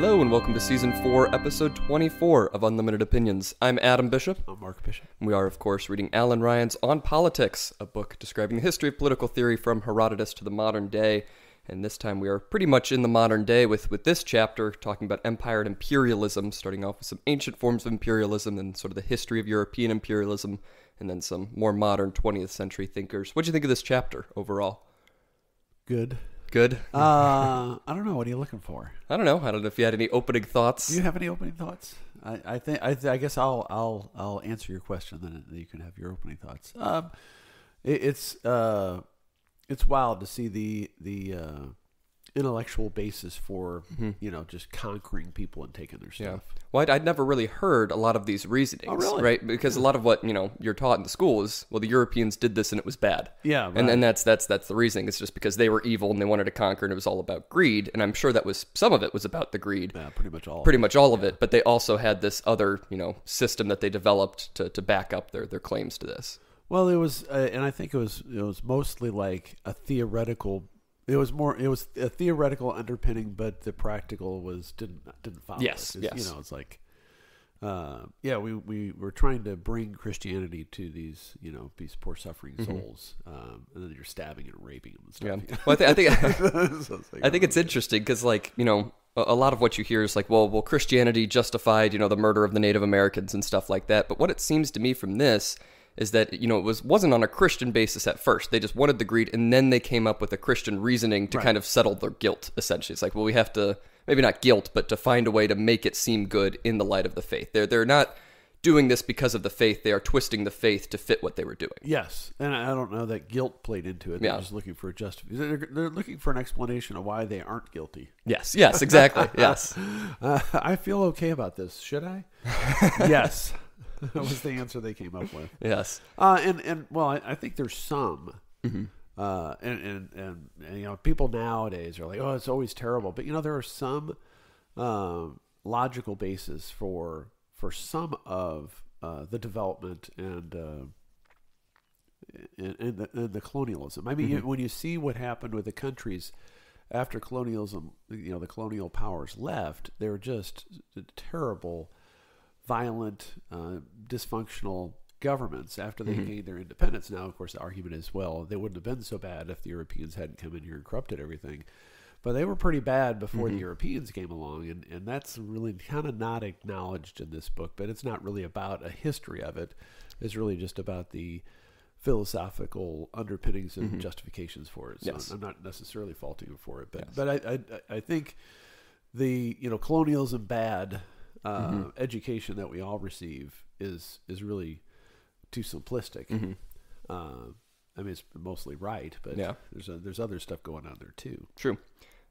Hello and welcome to Season 4, Episode 24 of Unlimited Opinions. I'm Adam Bishop. I'm Mark Bishop. We are, of course, reading Alan Ryan's On Politics, a book describing the history of political theory from Herodotus to the modern day. And this time we are pretty much in the modern day with this chapter, talking about empire and imperialism, starting off with some ancient forms of imperialism and sort of the history of European imperialism, and then some more modern 20th century thinkers. What do you think of this chapter overall? Good. Good? I don't know. What are you looking for? I don't know if you had any opening thoughts. Do you have any opening thoughts? I guess I'll answer your question, then you can have your opening thoughts. It's wild to see the intellectual basis for just conquering people and taking their stuff. Yeah. Well, I'd never really heard a lot of these reasonings, oh, really? Right? Because a lot of what you're taught in the school is, well, the Europeans did this and it was bad. Yeah, right. And then that's the reasoning. It's just because they were evil and they wanted to conquer, and it was all about greed. And I'm sure that was some of it was about the greed. Yeah, pretty much all of it. But they also had this other system that they developed to back up their claims to this. Well, it was, and I think it was mostly like a theoretical. It was a theoretical underpinning, but the practical didn't follow. Yes, it. yes. It's like, we were trying to bring Christianity to these poor suffering souls, and then you're stabbing and raping them and stuff. Yeah. Well, I think So it's like, I think it's interesting because a lot of what you hear is like, well, Christianity justified the murder of the Native Americans and stuff like that. But what it seems to me from this is that it wasn't on a Christian basis at first. They just wanted the greed, and then they came up with a Christian reasoning to kind of settle their guilt, essentially. It's like, well, we have to, maybe not guilt, but to find a way to make it seem good in the light of the faith. They're not doing this because of the faith. They are twisting the faith to fit what they were doing. Yes, and I don't know that guilt played into it. They're just looking for a justification. They're looking for an explanation of why they aren't guilty. Yes, exactly, yes. I feel okay about this. Should I? Yes. That was the answer they came up with. Yes. I think there's some, and people nowadays are like, oh, it's always terrible. But there are some logical basis for some of the development and the colonialism. I mean, when you see what happened with the countries after colonialism, the colonial powers left, they were just terrible, violent, dysfunctional governments after they gained their independence. Now, of course, the argument is, well, they wouldn't have been so bad if the Europeans hadn't come in here and corrupted everything. But they were pretty bad before the Europeans came along, and that's really kind of not acknowledged in this book. But it's not really about a history of it. It's really just about the philosophical underpinnings and justifications for it. So yes. I'm not necessarily faulting them for it. But I think the colonialism bad education that we all receive is really too simplistic. I mean, it's mostly right, but there's other stuff going on there too. True.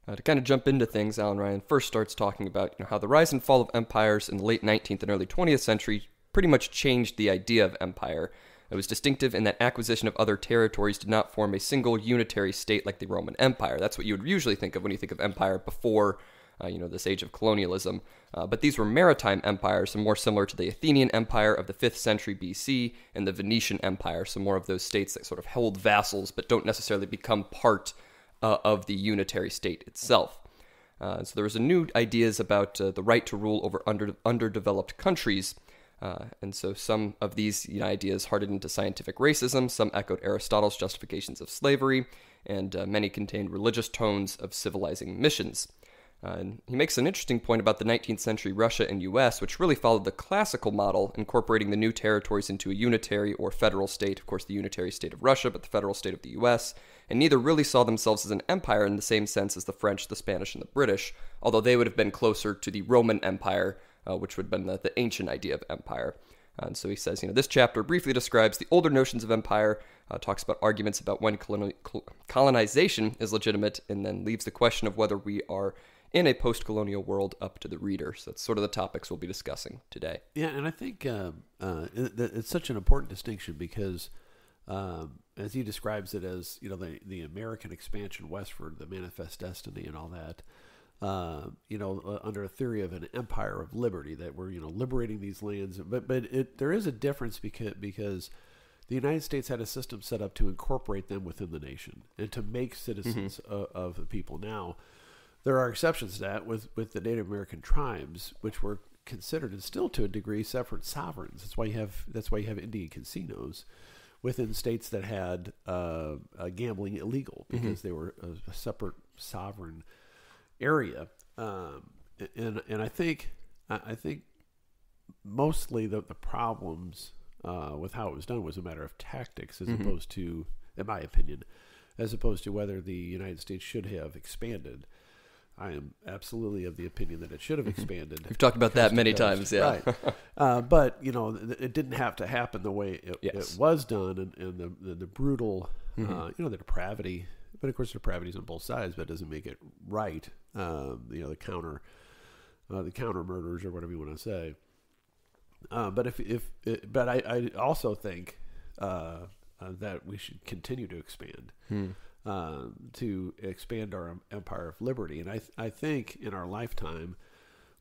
To kind of jump into things, Alan Ryan first starts talking about how the rise and fall of empires in the late 19th and early 20th century pretty much changed the idea of empire. It was distinctive in that acquisition of other territories did not form a single unitary state like the Roman Empire. That's what you would usually think of when you think of empire before this age of colonialism. But these were maritime empires, so more similar to the Athenian Empire of the 5th century BC and the Venetian Empire, so more of those states that sort of hold vassals but don't necessarily become part of the unitary state itself. So there was new ideas about the right to rule over underdeveloped countries, and so some of these ideas hardened into scientific racism, some echoed Aristotle's justifications of slavery, and many contained religious tones of civilizing missions. And he makes an interesting point about the 19th century Russia and U.S., which really followed the classical model, incorporating the new territories into a unitary or federal state. Of course, the unitary state of Russia, but the federal state of the U.S., and neither really saw themselves as an empire in the same sense as the French, the Spanish, and the British, although they would have been closer to the Roman Empire, which would have been the ancient idea of empire. And so he says, this chapter briefly describes the older notions of empire, talks about arguments about when colonization is legitimate, and then leaves the question of whether we are in a post-colonial world up to the reader. So that's sort of the topics we'll be discussing today. Yeah, and I think it's such an important distinction because, as he describes it as, the American expansion westward, the manifest destiny and all that, under a theory of an empire of liberty, that we're, liberating these lands. But there is a difference because the United States had a system set up to incorporate them within the nation and to make citizens of the people. Now, There are exceptions to that with the Native American tribes, which were considered and still to a degree separate sovereigns. That's why you have Indian casinos within states that had gambling illegal because they were a separate sovereign area. And I think mostly the problems with how it was done was a matter of tactics, as opposed to, in my opinion, as opposed to whether the United States should have expanded. I am absolutely of the opinion that it should have expanded. We've talked about that many times, yeah. Right. But it didn't have to happen the way it was done, and the brutal, the depravity. But of course, depravity is on both sides, but it doesn't make it right. The counter murders, or whatever you want to say. But I also think that we should continue to expand. To expand our empire of liberty. And I think in our lifetime,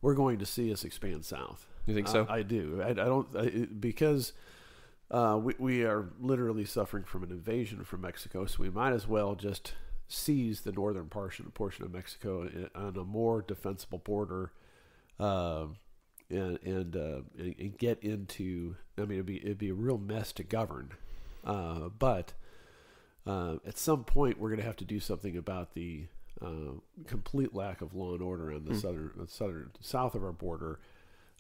we're going to see us expand south. You think so? I do. I don't, because we are literally suffering from an invasion from Mexico, so we might as well just seize the northern portion of Mexico on a more defensible border, and get into. I mean, it'd be a real mess to govern, but. At some point, we're going to have to do something about the complete lack of law and order on the south of our border,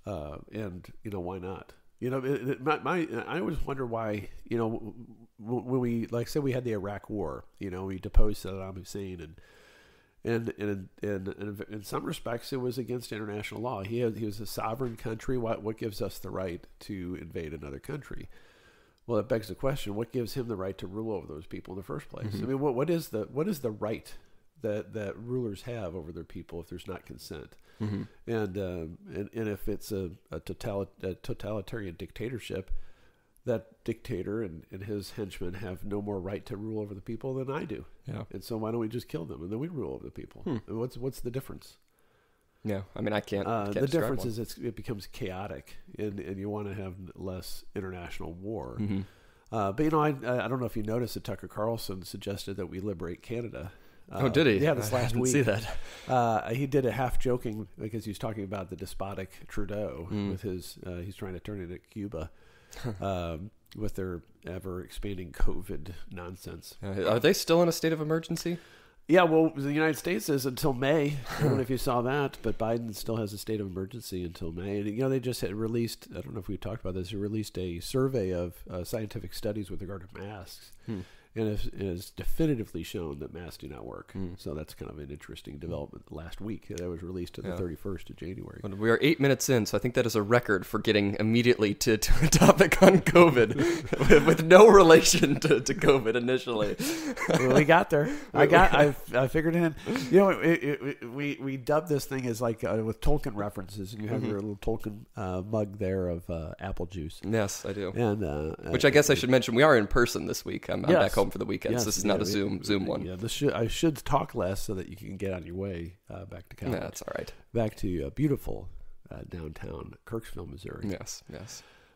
and why not? I always wonder why. When we say we had the Iraq War, we deposed Saddam Hussein, and in some respects, it was against international law. He was a sovereign country. What gives us the right to invade another country? Well, it begs the question: what gives him the right to rule over those people in the first place? I mean, what is the right that rulers have over their people if there's not consent? And if it's a totalitarian dictatorship, that dictator and his henchmen have no more right to rule over the people than I do. Yeah. And so why don't we just kill them and then we rule over the people? And what's the difference? Yeah, I mean, I can't the difference is it becomes chaotic, and you want to have less international war. But I don't know if you noticed that Tucker Carlson suggested that we liberate Canada. Oh, did he? Yeah, this last week. See that? He did it half joking because he was talking about the despotic Trudeau with his. He's trying to turn into Cuba with their ever expanding COVID nonsense. Are they still in a state of emergency? Yeah, well, the United States is until May. I don't know if you saw that, but Biden still has a state of emergency until May. And, they just had released, I don't know if we talked about this, they released a survey of scientific studies with regard to masks. And it has definitively shown that masks do not work. So that's kind of an interesting development last week. That was released on the 31st of January. We are 8 minutes in, so I think that is a record for getting immediately to a topic on COVID with no relation to COVID initially. Well, we got there. I figured it in. We dubbed this thing as like with Tolkien references, and you have your little Tolkien mug there of apple juice. Yes, I do. And which I guess I should mention, we are in person this week. I'm back home for the weekend. Yes, so this is not a Zoom one. Yeah, I should talk less so that you can get on your way back to college. Yeah, that's all right. Back to beautiful downtown Kirksville, Missouri. Yes.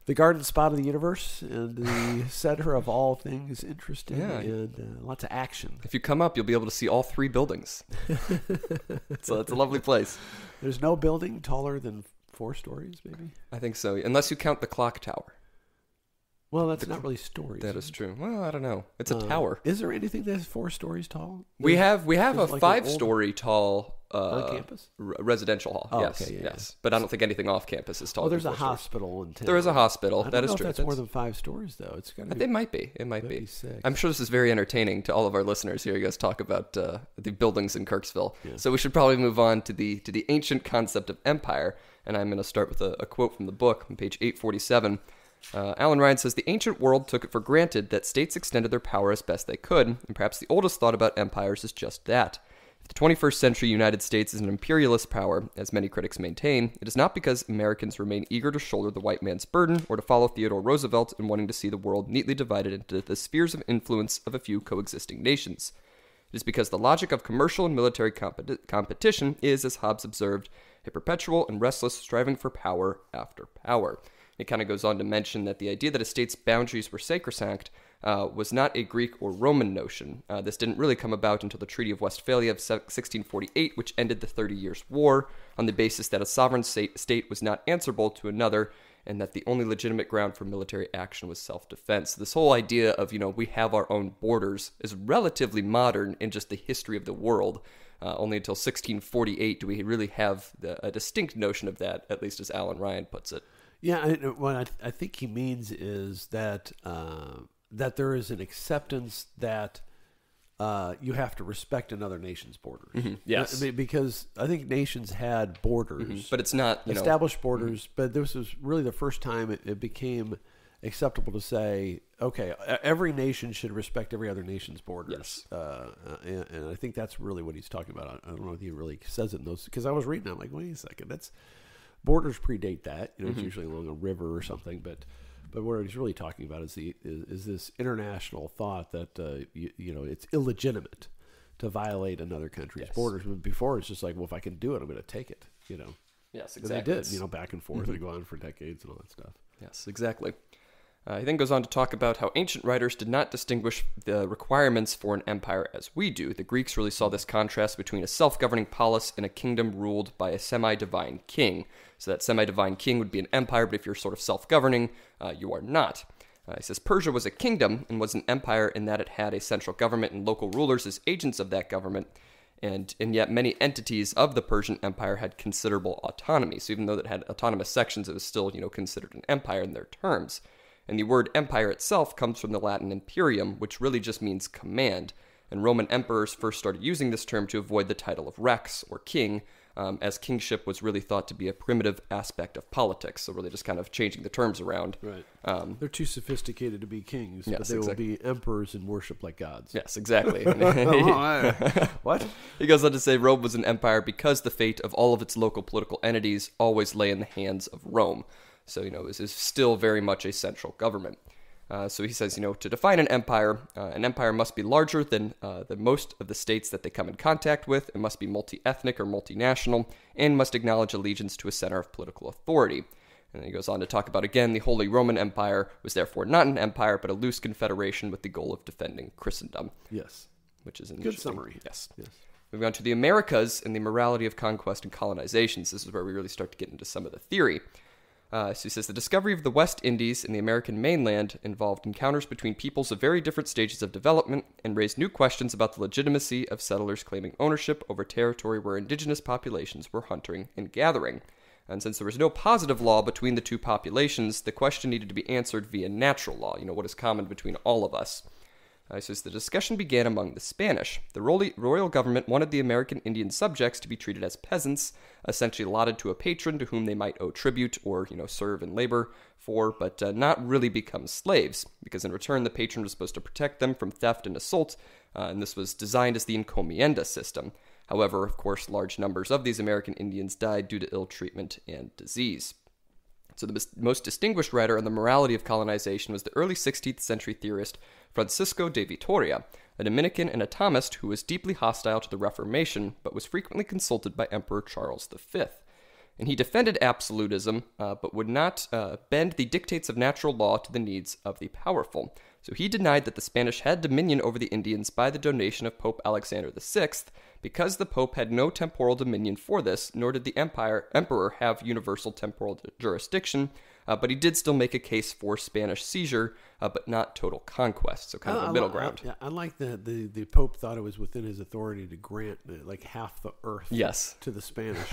The garden spot of the universe and the center of all things interesting and lots of action. If you come up, you'll be able to see all 3 buildings. So it's a lovely place. There's no building taller than 4 stories, maybe? I think so, unless you count the clock tower. Well, that's not really stories. That is true. Well, I don't know. It's a tower. Is there anything that's 4 stories tall? We have a 5-story tall on campus residential hall. Oh, yes, okay, yes. But I don't think anything off campus is tall. Oh, there's a hospital in town. There is a hospital. I That don't is know true. If that's more than 5 stories, though. It's gonna be. It might be. It might be. 6. I'm sure this is very entertaining to all of our listeners here. You guys talk about the buildings in Kirksville. Yeah. So we should probably move on to the ancient concept of empire. And I'm going to start with a quote from the book on page 847. Alan Ryan says, the ancient world took it for granted that states extended their power as best they could, and perhaps the oldest thought about empires is just that. If the 21st century United States is an imperialist power, as many critics maintain, it is not because Americans remain eager to shoulder the white man's burden or to follow Theodore Roosevelt in wanting to see the world neatly divided into the spheres of influence of a few coexisting nations. It is because the logic of commercial and military competition is, as Hobbes observed, a perpetual and restless striving for power after power. It kind of goes on to mention that the idea that a state's boundaries were sacrosanct was not a Greek or Roman notion. This didn't really come about until the Treaty of Westphalia of 1648, which ended the 30 Years' War on the basis that a sovereign state was not answerable to another, and that the only legitimate ground for military action was self-defense. This whole idea of, we have our own borders is relatively modern in just the history of the world. Only until 1648 do we really have a distinct notion of that, at least as Alan Ryan puts it. Yeah, what I think he means is that that there is an acceptance that you have to respect another nation's borders. Mm-hmm. Yes. Because I think nations had borders. But it's not, established borders, but this was really the first time it became acceptable to say, okay, every nation should respect every other nation's borders. Yes. And I think that's really what he's talking about. I don't know if he really says it in those, because I was reading, I'm like, wait a second, borders predate that. It's usually along a river or something, but what he's really talking about is this international thought that it's illegitimate to violate another country's borders. But before, it's just like, well, if I can do it, I'm going to take it. Yes, exactly. And they did, back and forth and go on for decades and all that stuff. Yes, exactly. He then goes on to talk about how ancient writers did not distinguish the requirements for an empire as we do. The Greeks really saw this contrast between a self-governing polis and a kingdom ruled by a semi-divine king. So that semi-divine king would be an empire, but if you're sort of self-governing, you are not. He says Persia was a kingdom and was an empire in that it had a central government and local rulers as agents of that government, and yet many entities of the Persian Empire had considerable autonomy. So even though it had autonomous sections, it was still, considered an empire in their terms. And the word empire itself comes from the Latin imperium, which really just means command. And Roman emperors first started using this term to avoid the title of rex, or king, as kingship was really thought to be a primitive aspect of politics. So really just kind of changing the terms around. Right. They're too sophisticated to be kings, yes, but they will be emperors and worship like gods. Yes, exactly. What? He goes on to say Rome was an empire because the fate of all of its local political entities always lay in the hands of Rome. So, this is still very much a central government. So he says, to define an empire must be larger than most of the states that they come in contact with. It must be multi-ethnic or multinational, and must acknowledge allegiance to a center of political authority. And then he goes on to talk about, again, the Holy Roman Empire was therefore not an empire, but a loose confederation with the goal of defending Christendom. Yes. Which is an good summary. Yes. Moving on to the Americas and the morality of conquest and colonizations. This is where we really start to get into some of the theory. So he says the discovery of the West Indies and the American mainland involved encounters between peoples of very different stages of development and raised new questions about the legitimacy of settlers claiming ownership over territory where indigenous populations were hunting and gathering. And since there was no positive law between the two populations, the question needed to be answered via natural law, what is common between all of us. He says the discussion began among the Spanish. The royal government wanted the American Indian subjects to be treated as peasants, essentially allotted to a patron to whom they might owe tribute or, serve and labor for, but not really become slaves, because in return the patron was supposed to protect them from theft and assault, and this was designed as the encomienda system. However, of course, large numbers of these American Indians died due to ill treatment and disease. So the most distinguished writer on the morality of colonization was the early 16th century theorist Francisco de Vitoria, a Dominican and a Thomist who was deeply hostile to the Reformation, but was frequently consulted by Emperor Charles V. And he defended absolutism, but would not bend the dictates of natural law to the needs of the powerful. So he denied that the Spanish had dominion over the Indians by the donation of Pope Alexander VI, because the Pope had no temporal dominion for this, nor did the emperor have universal temporal jurisdiction, but he did still make a case for Spanish seizure, but not total conquest, so kind of a middle ground. I like that the Pope thought it was within his authority to grant like half the earth to the Spanish.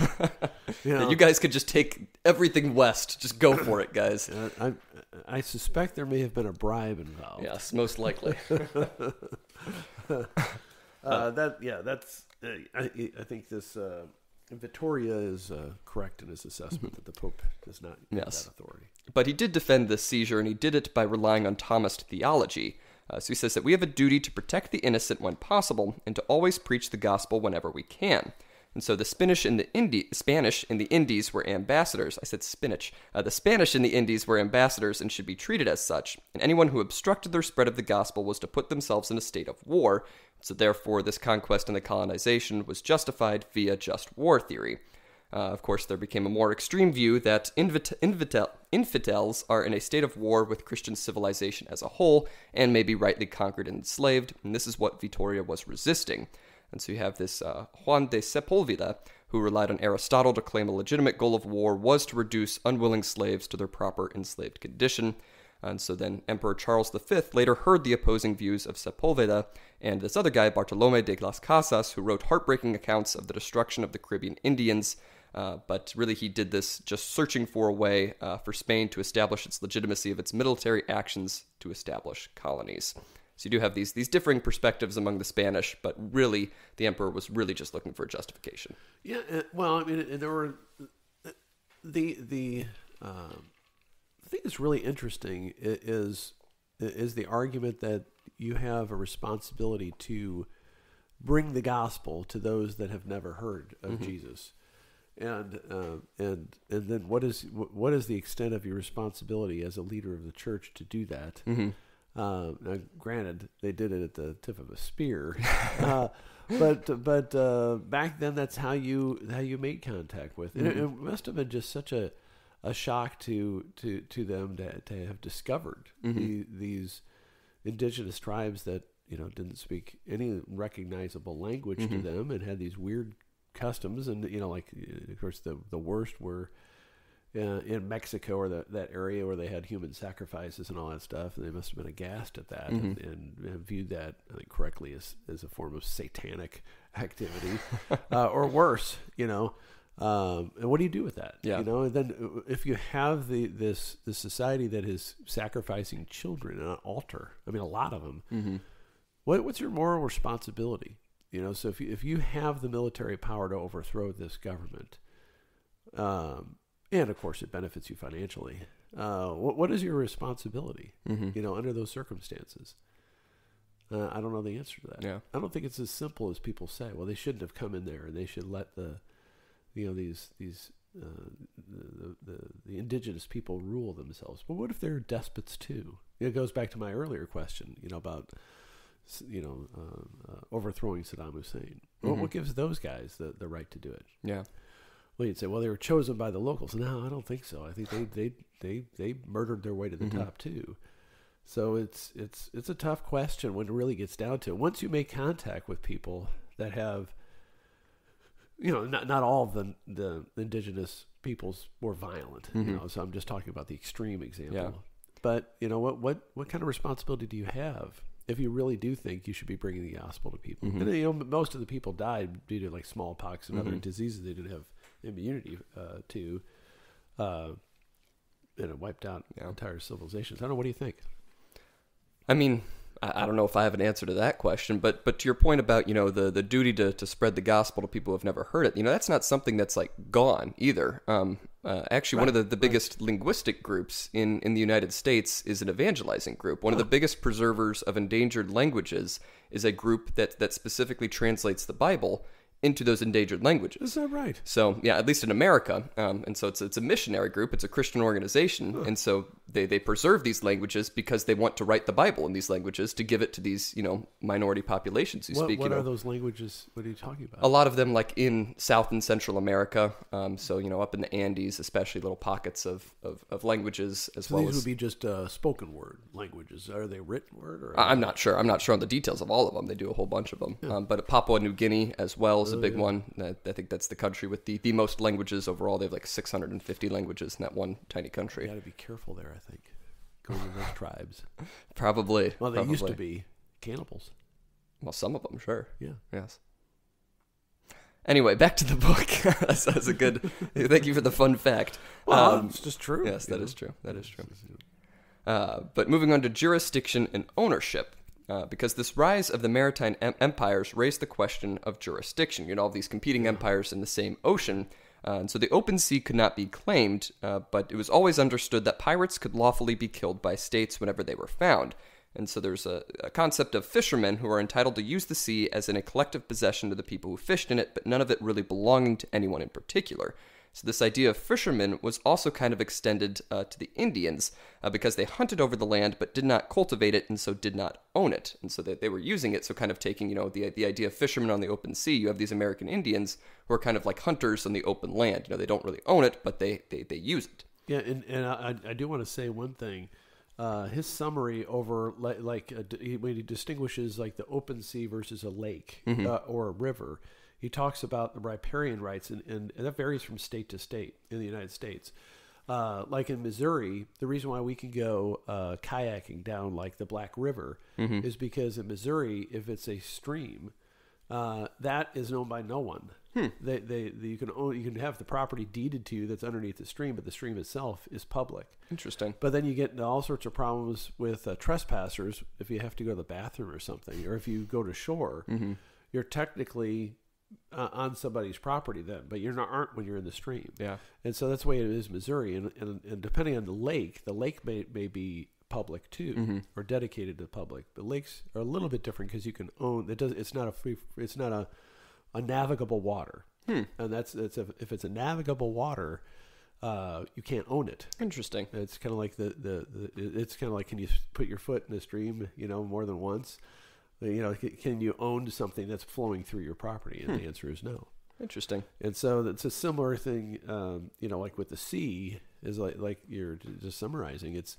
You guys could just take everything west. Just go for it, guys. I suspect there may have been a bribe involved. Yes, most likely. I think this Vittoria is correct in his assessment that the Pope does not have that authority. But he did defend this seizure, and he did it by relying on Thomist theology. So he says that we have a duty to protect the innocent when possible, and to always preach the gospel whenever we can. And so the Spanish in the Indies were ambassadors. I said spinach. The Spanish in the Indies were ambassadors and should be treated as such. And anyone who obstructed their spread of the gospel was to put themselves in a state of war. So therefore, this conquest and the colonization was justified via just war theory. Of course, there became a more extreme view that infidels are in a state of war with Christian civilization as a whole and may be rightly conquered and enslaved, and this is what Vitoria was resisting. And so you have this Juan de Sepulveda, who relied on Aristotle to claim a legitimate goal of war was to reduce unwilling slaves to their proper enslaved condition. And so then Emperor Charles V later heard the opposing views of Sepulveda and this other guy, Bartolomé de las Casas, who wrote heartbreaking accounts of the destruction of the Caribbean Indians. But really he did this just searching for a way for Spain to establish its legitimacy of its military actions to establish colonies. So you do have these differing perspectives among the Spanish, but really the emperor was really just looking for a justification. Yeah, well, I mean, there were the thing that's really interesting is the argument that you have a responsibility to bring the gospel to those that have never heard of Jesus, and then what is the extent of your responsibility as a leader of the church to do that? Now, granted, they did it at the tip of a spear, but back then that's how you made contact with. And it must have been just such a shock to them to have discovered these indigenous tribes that didn't speak any recognizable language to them and had these weird customs. And like of course the worst were in Mexico, or that area where they had human sacrifices and all that stuff, and they must have been aghast at that and viewed that, I think, correctly as a form of satanic activity, or worse, and what do you do with that? Yeah. And then if you have this society that is sacrificing children on an altar, I mean, a lot of them, what's your moral responsibility? So if you have the military power to overthrow this government, and of course it benefits you financially, what is your responsibility? Under those circumstances? I don't know the answer to that. Yeah. I don't think it's as simple as people say. Well, they shouldn't have come in there, and they should let the indigenous people rule themselves. But what if they're despots too? It goes back to my earlier question, about overthrowing Saddam Hussein. What gives those guys the right to do it? Yeah. Well, you'd say, well, they were chosen by the locals. No, I don't think so. I think they murdered their way to the top too. So it's a tough question when it really gets down to it. Once you make contact with people that have, not all of the indigenous peoples were violent. So I'm just talking about the extreme example. Yeah. But what kind of responsibility do you have if you really do think you should be bringing the gospel to people? And most of the people died due to like smallpox and other diseases they didn't have immunity to, and it wiped out entire civilizations. I don't know. What do you think? I mean, I don't know if I have an answer to that question, but to your point about, the duty to spread the gospel to people who have never heard it, that's not something that's like gone either. Actually, one of the biggest linguistic groups in the United States is an evangelizing group. One of the biggest preservers of endangered languages is a group that specifically translates the Bible into those endangered languages. Is that right? So, yeah, at least in America. And so it's a missionary group. It's a Christian organization. And so they preserve these languages because they want to write the Bible in these languages to give it to these, minority populations who speak. What are those languages? What are you talking about? A lot of them, like in South and Central America. So, up in the Andes, especially little pockets of languages as well. These would be just spoken word languages. Are they written word? Or I'm not sure. I'm not sure on the details of all of them. They do a whole bunch of them. Yeah. But Papua New Guinea as well is a big one. I think that's the country with the most languages overall. They have like 650 languages in that one tiny country. You got to be careful there, I think. Going to those tribes. Probably. Well, they used to be cannibals. Well, some of them, sure. Yeah. Yes. Anyway, back to the book. That's a good. Thank you for the fun fact. Well, it's just true. Yes, that is true. That is true. But moving on to jurisdiction and ownership. Because this rise of the maritime empires raised the question of jurisdiction. All these competing empires in the same ocean. And so the open sea could not be claimed, but it was always understood that pirates could lawfully be killed by states whenever they were found. And so there's a concept of fishermen who are entitled to use the sea as in a collective possession to the people who fished in it, but none of it really belonging to anyone in particular. So this idea of fishermen was also kind of extended to the Indians because they hunted over the land but did not cultivate it and so did not own it. And so they were using it, so kind of taking, the idea of fishermen on the open sea. You have these American Indians who are kind of like hunters on the open land. They don't really own it, but they use it. Yeah, and I do want to say one thing. His summary over when he distinguishes like the open sea versus a lake or a river, he talks about the riparian rights, and that varies from state to state in the United States. Like in Missouri, the reason why we can go kayaking down like the Black River is because in Missouri, if it's a stream, that is owned by no one. You can have the property deeded to you that's underneath the stream, but the stream itself is public. Interesting. But then you get into all sorts of problems with trespassers if you have to go to the bathroom or something, or if you go to shore, you're technically on somebody's property then, but aren't when you're in the stream. Yeah. And so that's the way it is in Missouri, and depending on the lake may be public too, or dedicated to the public. But lakes are a little bit different because you can own. It's not a navigable water, and if it's a navigable water, you can't own it. Interesting. It's kind of like it's kind of like, can you put your foot in the stream, more than once? Can you own something that's flowing through your property? And the answer is no. Interesting. And so it's a similar thing, like with the sea, is like you're just summarizing. It's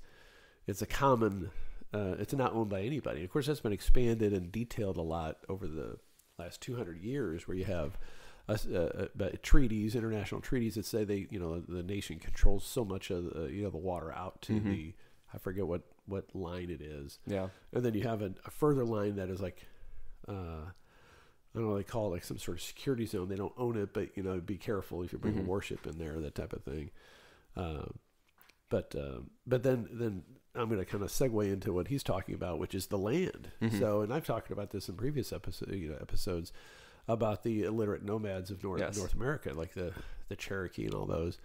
a common. It's not owned by anybody. Of course, that's been expanded and detailed a lot over the last 200 years, where you have treaties, international treaties that say the nation controls so much of the water out to the, I forget what line it is. Yeah. And then you have a further line that is like, I don't know, they call it like some sort of security zone. They don't own it, but be careful if you bring a warship in there, that type of thing. But then I'm going to kind of segue into what he's talking about, which is the land. So, and I've talked about this in previous episodes about the illiterate nomads of North America, like the Cherokee and all those.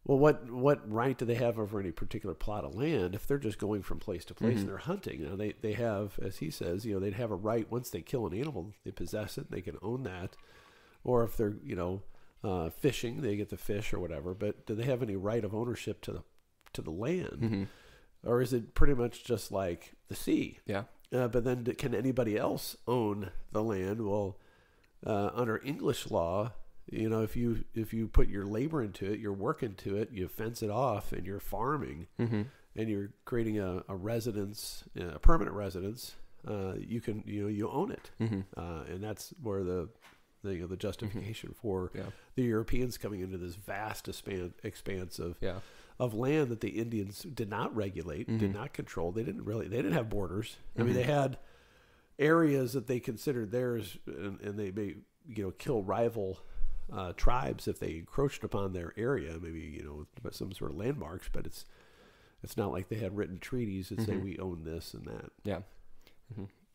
Well, what right do they have over any particular plot of land if they're just going from place to place and they're hunting? They have, as he says, they'd have a right once they kill an animal, they possess it, they can own that. Or if they're fishing, they get the fish or whatever. But do they have any right of ownership to the land, or is it pretty much just like the sea? Yeah. But then can anybody else own the land? Well, under English law, if you put your labor into it, your work into it, you fence it off, and you're farming, and you're creating a residence, a permanent residence, you own it, and that's where the justification for the Europeans coming into this vast expanse of land that the Indians did not regulate, did not control. They didn't have borders. I mean, they had areas that they considered theirs, and they may kill rival tribes if they encroached upon their area, maybe some sort of landmarks, but it's not like they had written treaties that say we own this and that. Yeah.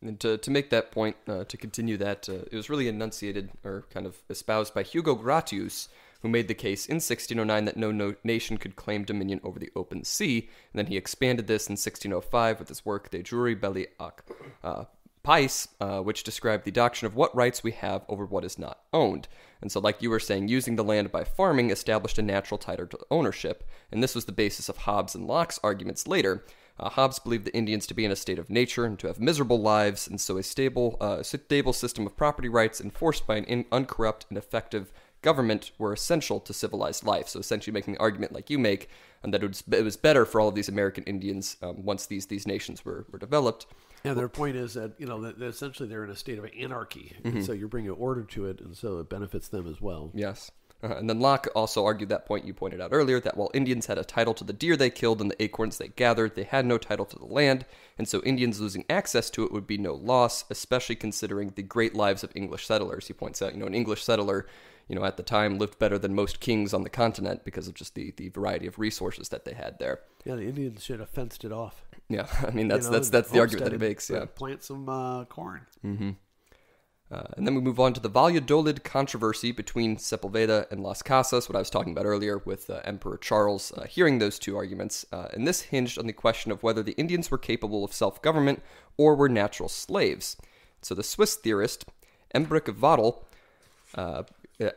And to make that point, to continue that, it was really enunciated or kind of espoused by Hugo Gratius, who made the case in 1609 that no nation could claim dominion over the open sea, and then he expanded this in 1605 with his work De Jure Belli ac Pais, which described the doctrine of what rights we have over what is not owned. And so, like you were saying, using the land by farming established a natural title to ownership, and this was the basis of Hobbes and Locke's arguments later. Hobbes believed the Indians to be in a state of nature and to have miserable lives, and so a stable system of property rights enforced by an uncorrupt and effective government were essential to civilized life. So essentially making the argument like you make, and that it was better for all of these American Indians once these nations were developed. Yeah, their point is that that essentially they're in a state of anarchy, and so you're bringing order to it, and so it benefits them as well. Yes. And then Locke also argued that point you pointed out earlier, that while Indians had a title to the deer they killed and the acorns they gathered, they had no title to the land, and so Indians losing access to it would be no loss, especially considering the great lives of English settlers. He points out, an English settler, at the time lived better than most kings on the continent because of just the variety of resources that they had there. Yeah, the Indians should have fenced it off. Yeah, I mean, that's the argument that he makes. Yeah, plant some corn. And then we move on to the Valladolid controversy between Sepulveda and Las Casas, what I was talking about earlier with Emperor Charles hearing those two arguments. And this hinged on the question of whether the Indians were capable of self-government or were natural slaves. So the Swiss theorist Emmerich Wadel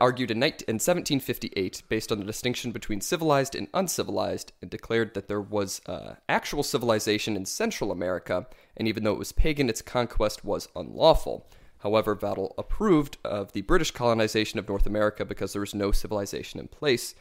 argued in 1758 based on the distinction between civilized and uncivilized, and declared that there was actual civilization in Central America, and even though it was pagan, its conquest was unlawful. However, Vattel approved of the British colonization of North America because there was no civilization in place.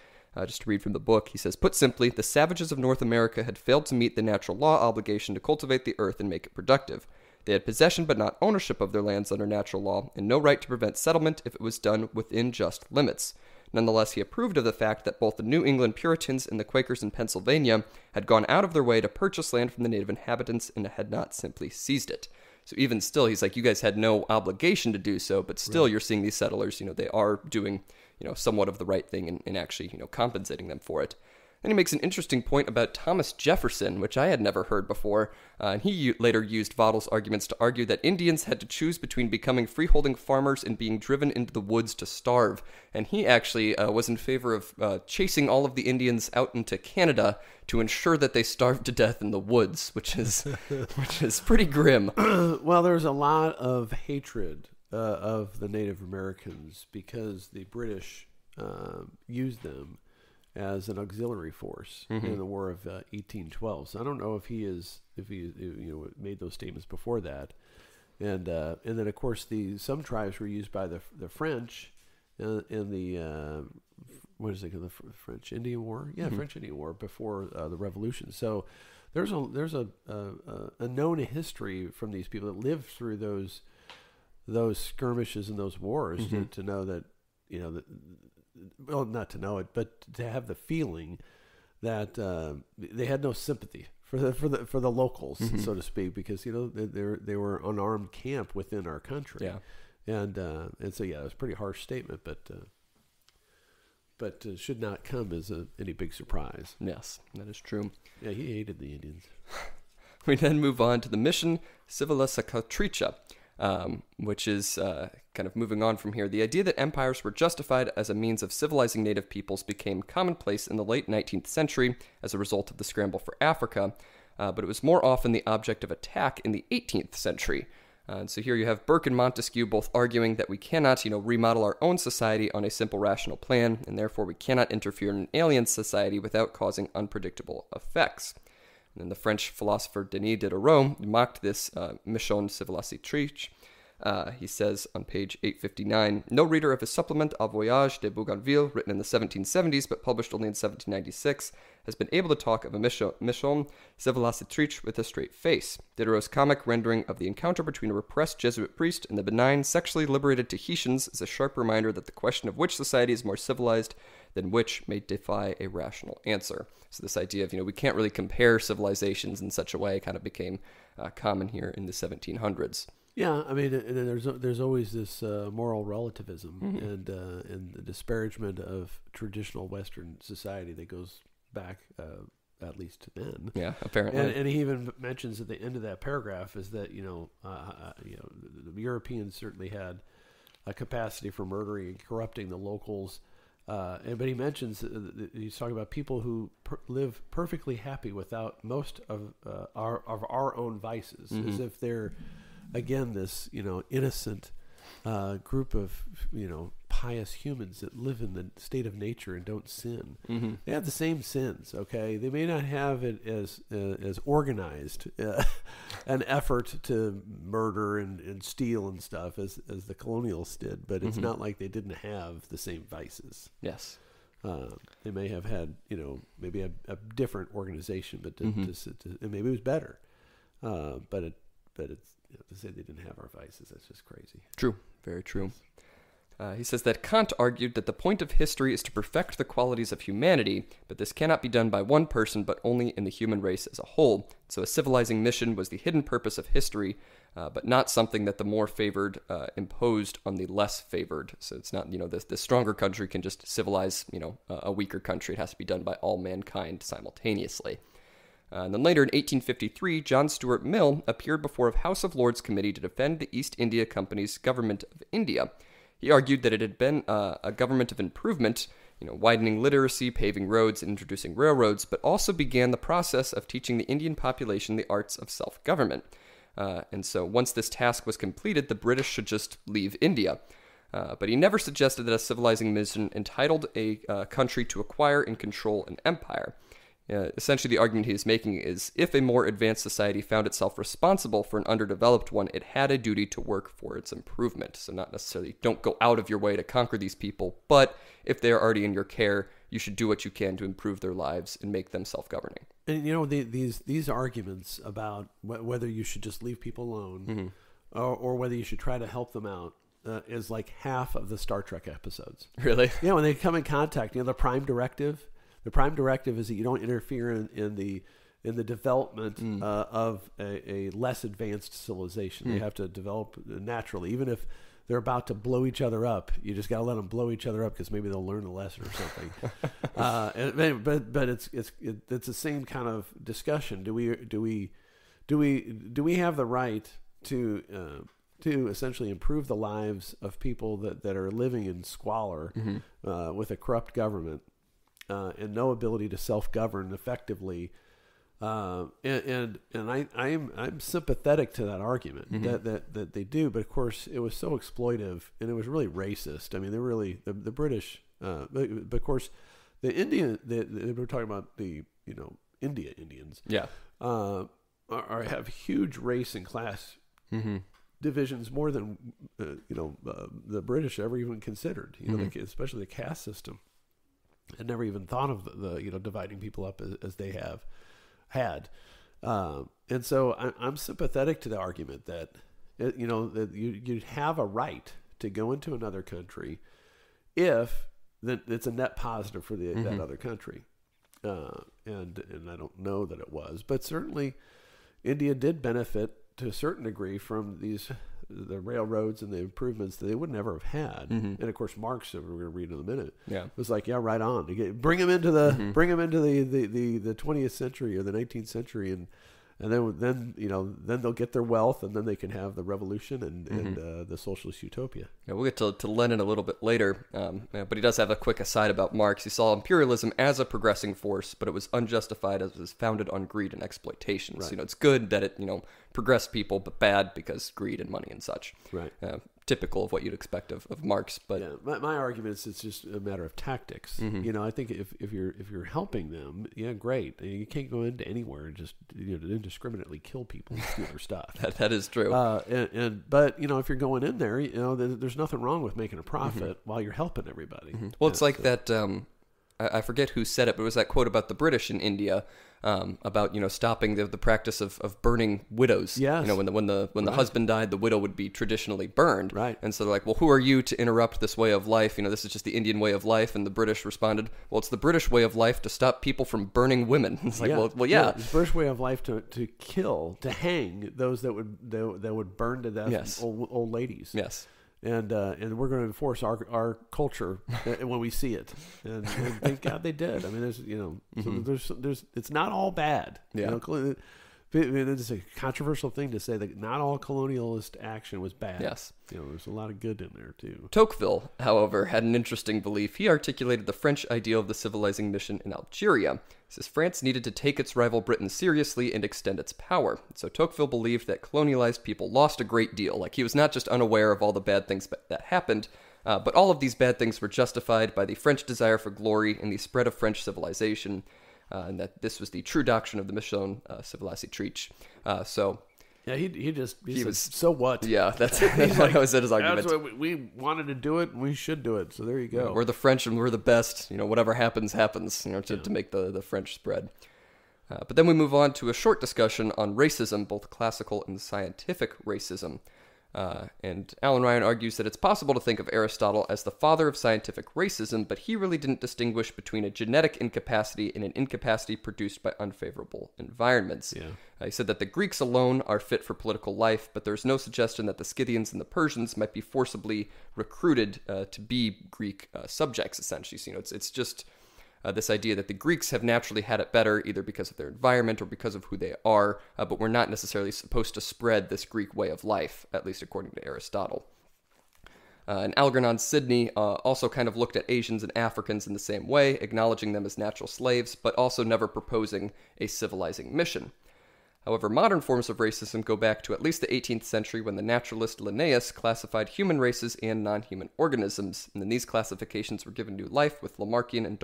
Just to read from the book, he says, "Put simply, the savages of North America had failed to meet the natural law obligation to cultivate the earth and make it productive. They had possession but not ownership of their lands under natural law, and no right to prevent settlement if it was done within just limits." Nonetheless, he approved of the fact that both the New England Puritans and the Quakers in Pennsylvania had gone out of their way to purchase land from the native inhabitants and had not simply seized it. So even still, he's like, you guys had no obligation to do so, but still you're seeing these settlers, they are doing, somewhat of the right thing and actually, compensating them for it. Then he makes an interesting point about Thomas Jefferson, which I had never heard before, and he later used Vattel's arguments to argue that Indians had to choose between becoming freeholding farmers and being driven into the woods to starve. And he actually was in favor of chasing all of the Indians out into Canada to ensure that they starved to death in the woods, which is pretty grim. Well, there's a lot of hatred of the Native Americans because the British used them as an auxiliary force in the War of 1812. So I don't know if he made those statements before that, and then of course some tribes were used by the French in the what is it called, the French Indian War? Yeah, French Indian War before the Revolution. So there's a known history from these people that lived through those skirmishes and those wars to know that well, not to know it, but to have the feeling that they had no sympathy for the locals, so to speak, because they were an armed camp within our country. Yeah, and so it was a pretty harsh statement, but should not come as any big surprise. Yes, that is true. Yeah, he hated the Indians. We then move on to the mission Civilizatrice, which is kind of moving on from here. The idea that empires were justified as a means of civilizing native peoples became commonplace in the late 19th century as a result of the scramble for Africa, but it was more often the object of attack in the 18th century. And so here you have Burke and Montesquieu both arguing that we cannot, remodel our own society on a simple rational plan, and therefore we cannot interfere in an alien society without causing unpredictable effects. And then the French philosopher Denis Diderot mocked this mission civilisatrice. He says on page 859, no reader of his supplement Au Voyage de Bougainville, written in the 1770s but published only in 1796, has been able to talk of a mission civilisatrice with a straight face. Diderot's comic rendering of the encounter between a repressed Jesuit priest and the benign, sexually liberated Tahitians is a sharp reminder that the question of which society is more civilized than which may defy a rational answer. So this idea of, we can't really compare civilizations in such a way kind of became common here in the 1700s. Yeah, I mean, there's always this moral relativism and the disparagement of traditional Western society that goes back at least to then. Yeah, apparently. And he even mentions at the end of that paragraph is that the Europeans certainly had a capacity for murdering and corrupting the locals. But he mentions he's talking about people who live perfectly happy without most of our own vices, as if they're, again, this innocent group of pious humans that live in the state of nature and don't sin. They have the same sins. Okay, they may not have it as organized an effort to murder and steal and stuff as the colonials did, but it's not like they didn't have the same vices. Yes. They may have had maybe a different organization, but and maybe it was better. But it's to say they didn't have our vices, that's just crazy. True, very true. He says that Kant argued that the point of history is to perfect the qualities of humanity, but this cannot be done by one person, but only in the human race as a whole. So a civilizing mission was the hidden purpose of history, but not something that the more favored imposed on the less favored. So it's not, the stronger country can just civilize, a weaker country. It has to be done by all mankind simultaneously. And then later in 1853, John Stuart Mill appeared before a House of Lords committee to defend the East India Company's government of India. He argued that it had been a government of improvement, widening literacy, paving roads, and introducing railroads, but also began the process of teaching the Indian population the arts of self-government. And so once this task was completed, the British should just leave India. But he never suggested that a civilizing mission entitled a country to acquire and control an empire. Essentially, the argument he is making is if a more advanced society found itself responsible for an underdeveloped one, it had a duty to work for its improvement. So not necessarily don't go out of your way to conquer these people, but if they are already in your care, you should do what you can to improve their lives and make them self-governing. And these arguments about whether you should just leave people alone or whether you should try to help them out is like half of the Star Trek episodes. Really? Yeah, when they come in contact, the Prime Directive. The Prime Directive is that you don't interfere in the development of a less advanced civilization. They have to develop naturally, even if they're about to blow each other up. You just got to let them blow each other up because maybe they'll learn a lesson or something. But it's the same kind of discussion. Do we have the right to essentially improve the lives of people that are living in squalor with a corrupt government? And no ability to self-govern effectively, and I'm sympathetic to that argument that they do, but of course it was so exploitive and it was really racist. I mean, they're really the British, but of course the Indian we're talking about the India Indians, have huge race and class divisions more than the British ever even considered. Especially the caste system. I never even thought of the dividing people up as they have had, and so I'm sympathetic to the argument that that you'd have a right to go into another country if that it's a net positive for that other country, and I don't know that it was, but certainly India did benefit to a certain degree from the railroads and the improvements that they would never have had. And of course, Marx, we're going to read in a minute, was like, right on. Bring them into the 20th century or the 19th century, and then they'll get their wealth, and then they can have the revolution and the socialist utopia. Yeah, we'll get to Lenin a little bit later, but he does have a quick aside about Marx. He saw imperialism as a progressing force, but it was unjustified as it was founded on greed and exploitation. Right. So, it's good that it, progressed people, but bad because greed and money and such. Right. Typical of what you'd expect of Marx. But my argument is it's just a matter of tactics. I think if you're helping them, great. You can't go into anywhere and just indiscriminately kill people and steal their stuff. That is true. But if you're going in there, there's nothing wrong with making a profit while you're helping everybody. Well, it's like that. I forget who said it, but it was that quote about the British in India. About stopping the practice of burning widows. Yes. When the husband died, the widow would be traditionally burned. Right. And so they're like, well, who are you to interrupt this way of life? This is just the Indian way of life. And the British responded, well, it's the British way of life to stop people from burning women. It's like, well, yeah. It's the British way of life to kill, to hang those that would burn to death. Yes. Old ladies. Yes. And we're going to enforce our culture when we see it, and thank God they did. I mean, there's it's not all bad. Yeah. It's a controversial thing to say that not all colonialist action was bad. Yes. There's a lot of good in there too. Tocqueville, however, had an interesting belief. He articulated the French ideal of the civilizing mission in Algeria. He says France needed to take its rival Britain seriously and extend its power. So Tocqueville believed that colonialized people lost a great deal. Like, he was not just unaware of all the bad things that happened, but all of these bad things were justified by the French desire for glory and the spread of French civilization, and that this was the true doctrine of the Mission Civilisation. Yeah, he was so what? Yeah, that's what was his argument. That's what we wanted to do it, and we should do it. So there you go. We're the French, and we're the best. Whatever happens, happens. To make the French spread. But then we move on to a short discussion on racism, both classical and scientific racism. And Alan Ryan argues that it's possible to think of Aristotle as the father of scientific racism, but he really didn't distinguish between a genetic incapacity and an incapacity produced by unfavorable environments. Yeah. He said that the Greeks alone are fit for political life, but there's no suggestion that the Scythians and the Persians might be forcibly recruited to be Greek subjects, essentially. So, it's just this idea that the Greeks have naturally had it better, either because of their environment or because of who they are, but we're not necessarily supposed to spread this Greek way of life, at least according to Aristotle. And Algernon Sidney also kind of looked at Asians and Africans in the same way, acknowledging them as natural slaves, but also never proposing a civilizing mission. However, modern forms of racism go back to at least the 18th century when the naturalist Linnaeus classified human races and non-human organisms, and then these classifications were given new life with Lamarckian and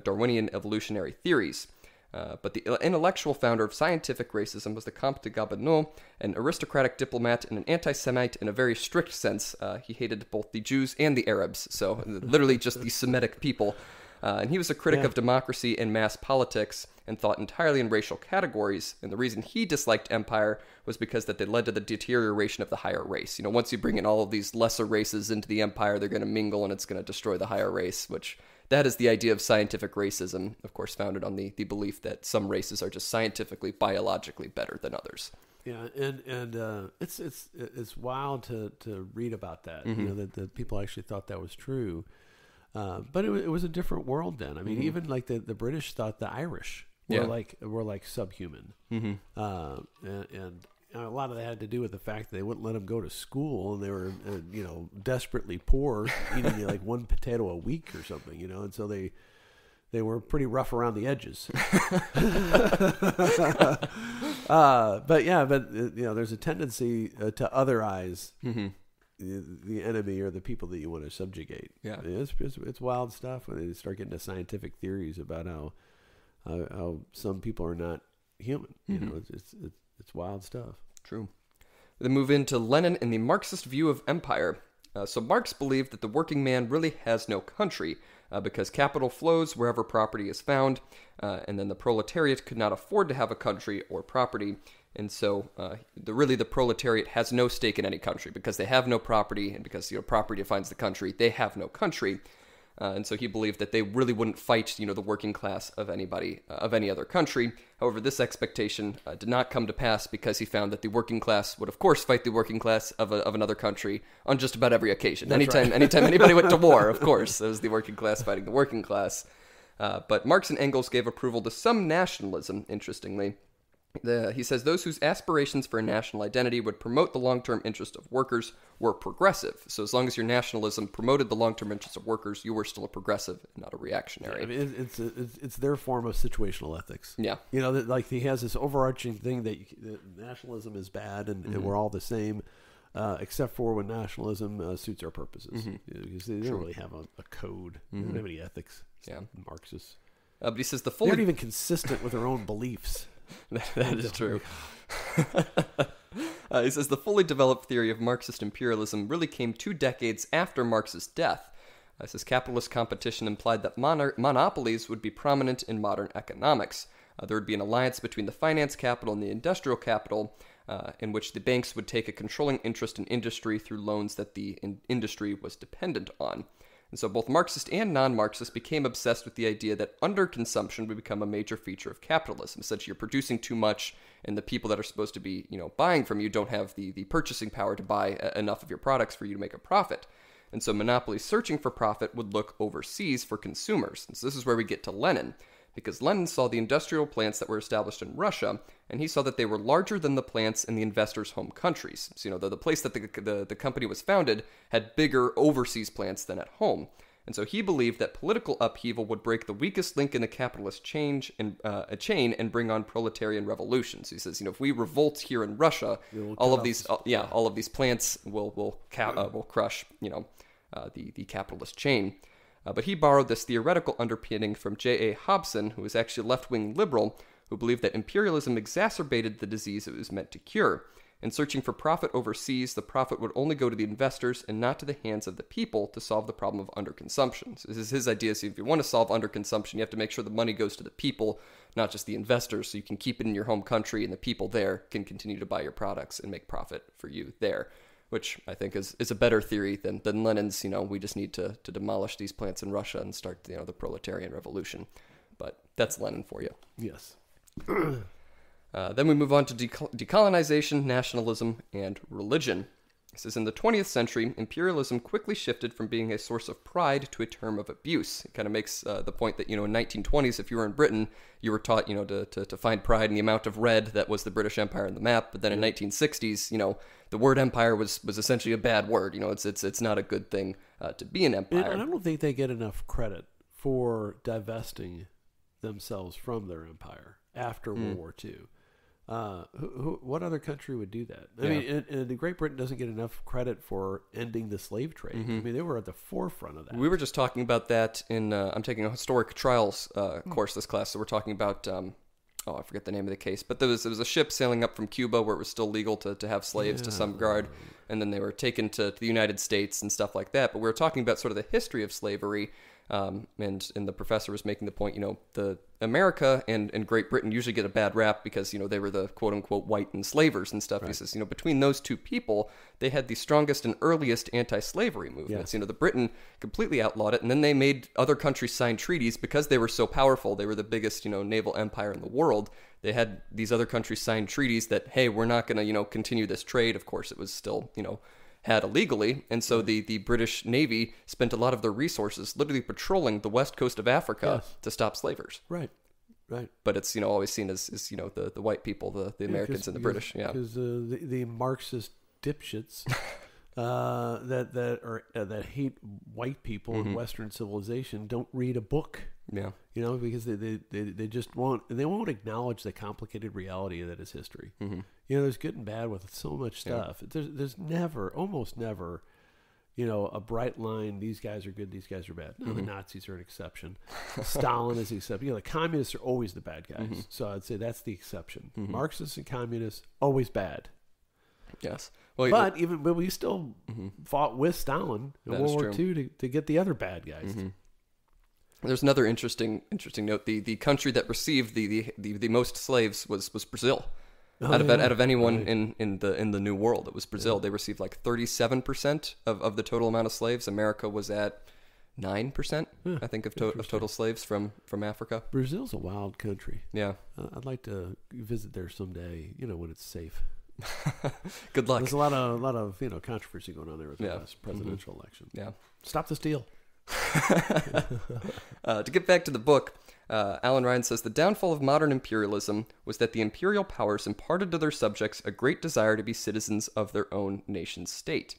Darwinian evolutionary theories. But the intellectual founder of scientific racism was the Comte de Gobineau, an aristocratic diplomat and an anti-Semite in a very strict sense. He hated both the Jews and the Arabs, so literally just the Semitic people. And he was a critic of democracy and mass politics and thought entirely in racial categories. And the reason he disliked empire was because that they led to the deterioration of the higher race. You know, once you bring in all of these lesser races into the empire, they're going to mingle and it's going to destroy the higher race, which that is the idea of scientific racism, of course, founded on the belief that some races are just scientifically, biologically better than others. Yeah, and it's wild to read about that. You know, that people actually thought that was true. But it was a different world then. I mean, even like the British thought the Irish were like subhuman, and a lot of that had to do with the fact that they wouldn't let them go to school, and they were desperately poor, eating like one potato a week or something, and so they were pretty rough around the edges. But there's a tendency to otherize the enemy or the people that you want to subjugate. Yeah, it's wild stuff when they start getting to scientific theories about how some people are not human. You know, it's wild stuff. True. Then move into Lenin and the Marxist view of empire. So Marx believed that the working man really has no country because capital flows wherever property is found, and then the proletariat could not afford to have a country or property. And so the proletariat has no stake in any country because they have no property, and because property defines the country, they have no country. And so he believed that they really wouldn't fight the working class of anybody of any other country. However, this expectation did not come to pass because he found that the working class would of course fight the working class of another country on just about every occasion. Anytime anybody went to war, of course, it was the working class fighting the working class. But Marx and Engels gave approval to some nationalism, interestingly. He says those whose aspirations for a national identity would promote the long-term interest of workers were progressive. So as long as your nationalism promoted the long-term interests of workers, you were still a progressive and not a reactionary. Yeah, I mean, it's their form of situational ethics. Yeah. Like he has this overarching thing that nationalism is bad and we're all the same, except for when nationalism suits our purposes. Because they don't really have a code. They don't have any ethics. Yeah. Marxists. But he says they aren't even consistent with their own beliefs. That is true. He says the fully developed theory of Marxist imperialism really came 2 decades after Marx's death. He says capitalist competition implied that monopolies would be prominent in modern economics. There would be an alliance between the finance capital and the industrial capital, in which the banks would take a controlling interest in industry through loans that the industry was dependent on. And so both Marxist and non-Marxist became obsessed with the idea that underconsumption would become a major feature of capitalism. Essentially, you're producing too much, and the people that are supposed to be, buying from you don't have the purchasing power to buy enough of your products for you to make a profit. And so monopolies searching for profit would look overseas for consumers. And so this is where we get to Lenin, because Lenin saw the industrial plants that were established in Russia, and he saw that they were larger than the plants in the investors' home countries. So, the place that the company was founded had bigger overseas plants than at home. And so he believed that political upheaval would break the weakest link in the capitalist chain and bring on proletarian revolutions. He says, if we revolt here in Russia, all of these plants will crush, the capitalist chain. But he borrowed this theoretical underpinning from J.A. Hobson, who was actually a left-wing liberal, who believed that imperialism exacerbated the disease it was meant to cure. In searching for profit overseas, the profit would only go to the investors and not to the hands of the people to solve the problem of underconsumption. So this is his idea. So if you want to solve underconsumption, you have to make sure the money goes to the people, not just the investors, so you can keep it in your home country and the people there can continue to buy your products and make profit for you there. Which I think is a better theory than Lenin's, we just need to demolish these plants in Russia and start, the proletarian revolution. But that's Lenin for you. Yes. Then we move on to decolonization, nationalism, and religion. It says, in the 20th century, imperialism quickly shifted from being a source of pride to a term of abuse. It kind of makes the point that, in 1920s, if you were in Britain, you were taught, to find pride in the amount of red that was the British Empire on the map. But then in 1960s, the word empire was essentially a bad word. It's not a good thing to be an empire. And I don't think they get enough credit for divesting themselves from their empire after World War II. What other country would do that? I mean, and Great Britain doesn't get enough credit for ending the slave trade. I mean, they were at the forefront of that. We were just talking about that in, I'm taking a historic trials course this class, so we're talking about, I forget the name of the case, but there was a ship sailing up from Cuba where it was still legal to have slaves to some regard, and then they were taken to the United States and stuff like that. But we were talking about sort of the history of slavery, and the professor was making the point, the America and Great Britain usually get a bad rap because, they were the quote-unquote white enslavers and stuff. Right. He says, between those two people, they had the strongest and earliest anti-slavery movements. Yes. The Britain completely outlawed it, and then they made other countries sign treaties because they were so powerful. They were the biggest, naval empire in the world. They had these other countries sign treaties that, hey, we're not going to, continue this trade. Of course, it was still, had illegally, and so the British Navy spent a lot of their resources literally patrolling the west coast of Africa to stop slavers. Right. But it's always seen as the white people, the Americans and the British. Because the Marxist dipshits that hate white people and Western civilization don't read a book. Yeah. Because they just won't acknowledge the complicated reality that is history. Mm-hmm. There's good and bad with so much stuff. Yeah. There's almost never, a bright line. These guys are good. These guys are bad. No, the Nazis are an exception. Stalin is the exception. The communists are always the bad guys. Mm-hmm. So I'd say that's the exception. Mm-hmm. Marxists and communists always bad. Yes. Well, but we still fought with Stalin in World War II to get the other bad guys. Mm-hmm. There's another interesting note. The country that received the most slaves was Brazil. Out of anyone in the New World, it was Brazil. They received like 37% of the total amount of slaves. America was at 9%, I think, of total slaves from Africa. Brazil's a wild country. Yeah, I'd like to visit there someday. When it's safe. Good luck. There's a lot of controversy going on there with the last presidential election. Yeah, stop the steal. To get back to the book, Alan Ryan says the downfall of modern imperialism was that the imperial powers imparted to their subjects a great desire to be citizens of their own nation state.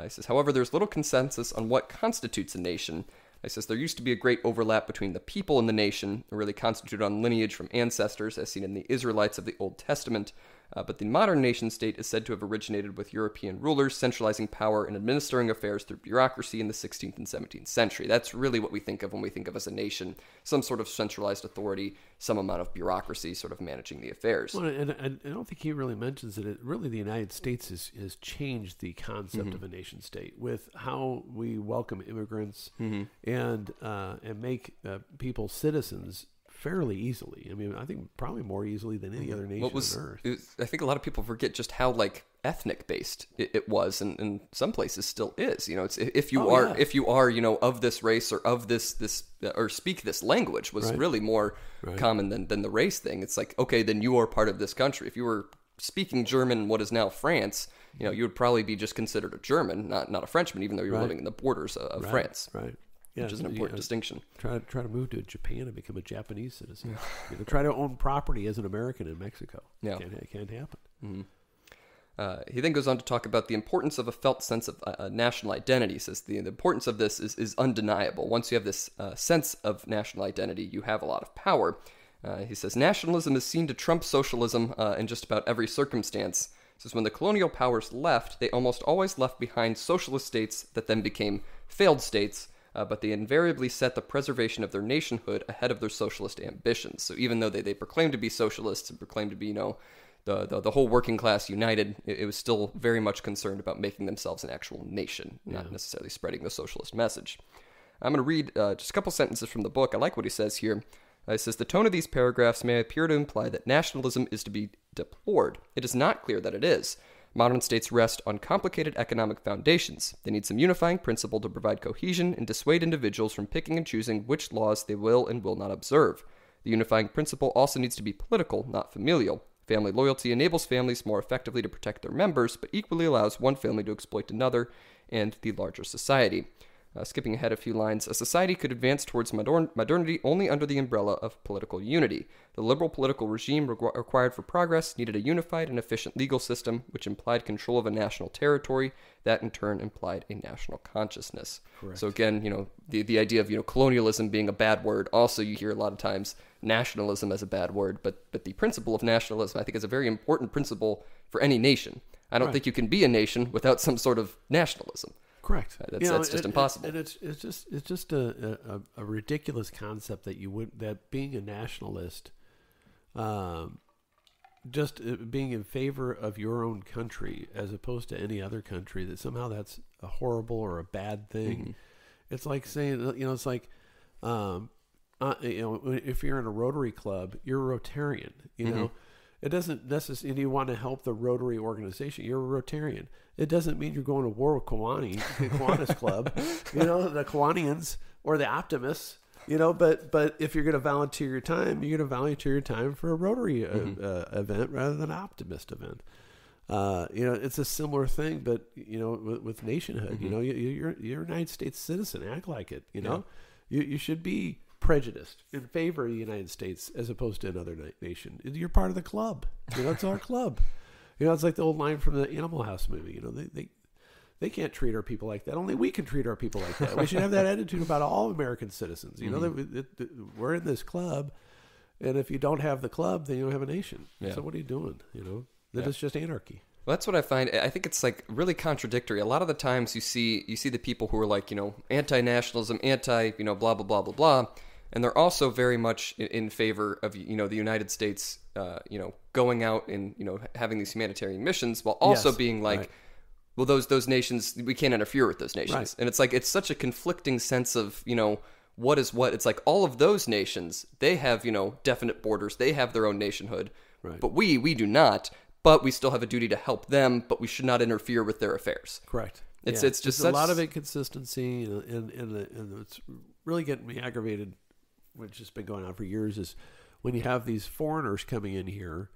He says, however, there's little consensus on what constitutes a nation. He says there used to be a great overlap between the people and the nation, really constituted on lineage from ancestors, as seen in the Israelites of the Old Testament. But the modern nation-state is said to have originated with European rulers centralizing power and administering affairs through bureaucracy in the 16th and 17th century. That's really what we think of when we think of as a nation, some sort of centralized authority, some amount of bureaucracy sort of managing the affairs. Well, and I don't think he really mentions that really the United States has changed the concept of a nation-state with how we welcome immigrants and make people citizens fairly easily. I mean, I think probably more easily than any other nation on Earth. I think a lot of people forget just how ethnic based it was, and in some places still is. It's if you are of this race or of this or speak this language was really more common than the race thing. It's like, okay, then you are part of this country. If you were speaking German in what is now France, you would probably be just considered a German, not a Frenchman, even though you're living in the borders of France. Right. Which is an important distinction. Try to move to Japan and become a Japanese citizen. Try to own property as an American in Mexico. Yeah. It can't happen. Mm-hmm. He then goes on to talk about the importance of a felt sense of national identity. He says the importance of this is undeniable. Once you have this sense of national identity, you have a lot of power. He says nationalism is seen to trump socialism in just about every circumstance. He says when the colonial powers left, they almost always left behind socialist states that then became failed states, but they invariably set the preservation of their nationhood ahead of their socialist ambitions. So even though they proclaimed to be socialists and proclaimed to be, the whole working class united, it was still very much concerned about making themselves an actual nation, not necessarily spreading the socialist message. I'm going to read just a couple sentences from the book. I like what he says here. He says, the tone of these paragraphs may appear to imply that nationalism is to be deplored. It is not clear that it is. Modern states rest on complicated economic foundations. They need some unifying principle to provide cohesion and dissuade individuals from picking and choosing which laws they will and will not observe. The unifying principle also needs to be political, not familial. Family loyalty enables families more effectively to protect their members, but equally allows one family to exploit another and the larger society. Skipping ahead a few lines, a society could advance towards modernity only under the umbrella of political unity. The liberal political regime required for progress needed a unified and efficient legal system, which implied control of a national territory. That, in turn, implied a national consciousness. Correct. So again, the idea of, colonialism being a bad word. Also, you hear a lot of times nationalism as a bad word, but the principle of nationalism, I think, is a very important principle for any nation. I don't think you can be a nation without some sort of nationalism. Correct. That's just impossible. And it's just a ridiculous concept that being a nationalist, being in favor of your own country as opposed to any other country, that somehow that's a horrible or a bad thing. Mm-hmm. It's like saying, it's like, if you're in a Rotary Club, you're a Rotarian. It doesn't necessarily, you want to help the Rotary organization, you're a Rotarian. It doesn't mean you're going to war with Kiwanis Club, the Kiwanians or the Optimists, but if you're going to volunteer your time, you're going to volunteer your time for a Rotary event rather than an Optimist event. It's a similar thing, but, with nationhood, you're a United States citizen, act like it, you should be prejudiced in favor of the United States as opposed to another nation. You're part of the club. It's our club. It's like the old line from the Animal House movie. They can't treat our people like that. Only we can treat our people like that. We should have that attitude about all American citizens. We're in this club, and if you don't have the club, then you don't have a nation. Yeah. So what are you doing? It's just anarchy. Well, that's what I find. I think it's like really contradictory. A lot of the times you see the people who are like, anti-nationalism, blah, blah, blah, blah, blah. And they're also very much in favor of, the United States, going out and, having these humanitarian missions while also being like, right. Well, those nations, we can't interfere with those nations. Right. And it's like, it's such a conflicting sense of, what is what. It's like all of those nations, they have, definite borders. They have their own nationhood. Right. But we do not. But we still have a duty to help them, but we should not interfere with their affairs. Correct. It's just a lot of inconsistency, and it's really getting me aggravated, which has been going on for years, is when you have these foreigners coming in here,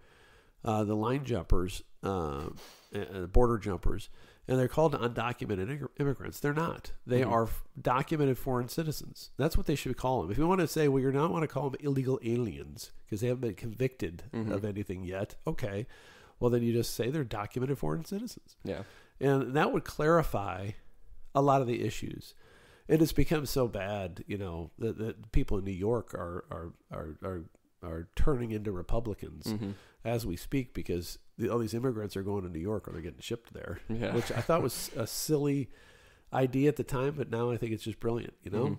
the line jumpers, border jumpers, and they're called undocumented immigrants. They're not. They are documented foreign citizens. That's what they should call them. If you want to say, well, you don't want to call them illegal aliens because they haven't been convicted of anything yet, okay. Well, then you just say they're documented foreign citizens. Yeah. And that would clarify a lot of the issues. And it's become so bad, that people in New York are turning into Republicans as we speak because all these immigrants are going to New York or they're getting shipped there, which I thought was a silly idea at the time, but now I think it's just brilliant.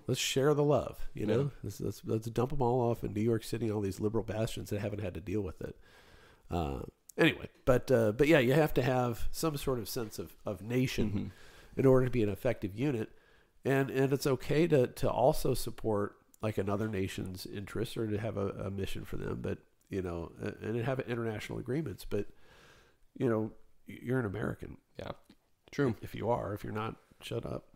Let's share the love. Let's dump them all off in New York City, all these liberal bastions that haven't had to deal with it. Anyway, but yeah, you have to have some sort of sense of nation in order to be an effective unit, and it's okay to also support like another nation's interests or to have a mission for them, but and have international agreements. But you're an American. Yeah, true. If you're not, shut up.